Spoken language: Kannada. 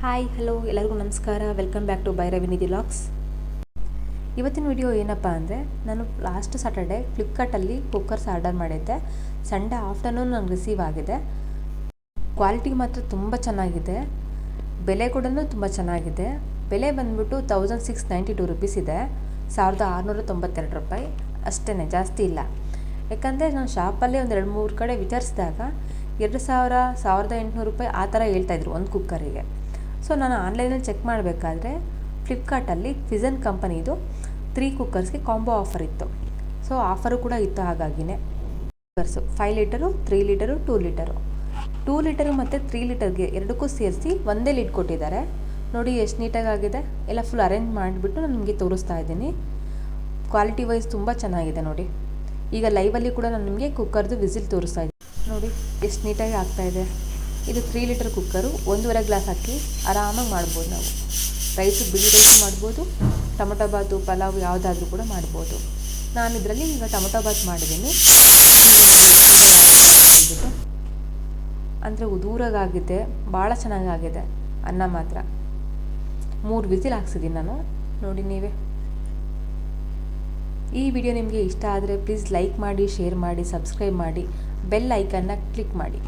ಹಾಯ್ ಹಲೋ ಎಲ್ಲರಿಗೂ ನಮಸ್ಕಾರ. Welcome back to Bhairavi Nidhi vlogs. ಇವತ್ತಿನ ವಿಡಿಯೋ ಏನಪ್ಪ ಅಂದರೆ, ನಾನು ಲಾಸ್ಟ್ ಸ್ಯಾಟರ್ಡೆ ಫ್ಲಿಪ್ಕಾರ್ಟಲ್ಲಿ ಕುಕ್ಕರ್ಸ್ ಆರ್ಡರ್ ಮಾಡಿದ್ದೆ. ಸಂಡೇ ಆಫ್ಟರ್ನೂನ್ ನನಗೆ ರಿಸೀವ್ ಆಗಿದೆ. ಕ್ವಾಲಿಟಿ ಮಾತ್ರ ತುಂಬ ಚೆನ್ನಾಗಿದೆ, ಬೆಲೆ ಕೂಡ ತುಂಬ ಚೆನ್ನಾಗಿದೆ. ಬೆಲೆ ಬಂದುಬಿಟ್ಟು 1692 ರುಪೀಸ್ ಇದೆ, 1692 ರೂಪಾಯಿ ಅಷ್ಟೇ, ಜಾಸ್ತಿ ಇಲ್ಲ. ಯಾಕಂದರೆ ನಾನು ಶಾಪಲ್ಲೇ ಒಂದು 2-3 ಕಡೆ ವಿಚಾರಿಸಿದಾಗ 2000 1800 ರೂಪಾಯಿ ಆ ಥರ ಹೇಳ್ತಾಯಿದ್ರು ಒಂದು ಕುಕ್ಕರಿಗೆ. ಸೊ ನಾನು ಆನ್ಲೈನಲ್ಲಿ ಚೆಕ್ ಮಾಡಬೇಕಾದ್ರೆ ಫ್ಲಿಪ್ಕಾರ್ಟಲ್ಲಿ ಫಿಜನ್ ಕಂಪನಿದು 3 ಕುಕ್ಕರ್ಸ್ಗೆ ಕಾಂಬೋ ಆಫರ್ ಇತ್ತು. ಸೊ ಆಫರು ಕೂಡ ಇತ್ತು. ಹಾಗಾಗಿನೇ cookers 5 litre, 3 litre, 2 litre 2 litre ಮತ್ತು 3 ಲೀಟರ್ಗೆ ಎರಡಕ್ಕೂ ಸೇರಿಸಿ ಒಂದೇ ಲಿಡ್ ಕೊಟ್ಟಿದ್ದಾರೆ. ನೋಡಿ ಎಷ್ಟು ನೀಟಾಗಿ ಆಗಿದೆ. ಎಲ್ಲ ಫುಲ್ ಅರೇಂಜ್ ಮಾಡಿಬಿಟ್ಟು ನಾನು ನಿಮಗೆ ತೋರಿಸ್ತಾ ಇದ್ದೀನಿ. ಕ್ವಾಲಿಟಿ ವೈಸ್ ತುಂಬ ಚೆನ್ನಾಗಿದೆ ನೋಡಿ. ಈಗ ಲೈವಲ್ಲಿ ಕೂಡ ನಾನು ನಿಮಗೆ ಕುಕ್ಕರ್ದು ವಿಸಿಲ್ ತೋರಿಸ್ತಾ ಇದ್ದೀನಿ. ನೋಡಿ ಎಷ್ಟು ನೀಟಾಗಿ ಆಗ್ತಾಯಿದೆ. ಇದು 3 ಲೀಟರ್ ಕುಕ್ಕರು, 1.5 ಗ್ಲಾಸ್ ಹಾಕಿ ಆರಾಮಾಗಿ ಮಾಡ್ಬೋದು. ನಾವು ರೈಸು, ಬಿಳಿ ರೈಸು ಮಾಡ್ಬೋದು, ಟೊಮೊಟೊ ಬಾತು, ಪಲಾವ್ ಯಾವುದಾದ್ರೂ ಕೂಡ ಮಾಡ್ಬೋದು. ನಾನು ಇದರಲ್ಲಿ ಈಗ ಟೊಮೊಟೊ ಬಾತ್ ಮಾಡಿದ್ದೀನಿ. ಅಂದರೆ ಉದೂರಾಗಿದೆ, ಭಾಳ ಚೆನ್ನಾಗಾಗಿದೆ. ಅನ್ನ ಮಾತ್ರ 3 ವಿಸಿಲ್ ಹಾಕ್ಸಿದ್ದೀನಿ ನಾನು. ನೋಡಿ ನೀವೇ. ಈ ವಿಡಿಯೋ ನಿಮಗೆ ಇಷ್ಟ ಆದರೆ ಪ್ಲೀಸ್ ಲೈಕ್ ಮಾಡಿ, ಶೇರ್ ಮಾಡಿ, ಸಬ್ಸ್ಕ್ರೈಬ್ ಮಾಡಿ, ಬೆಲ್ ಐಕನ್ನ ಕ್ಲಿಕ್ ಮಾಡಿ.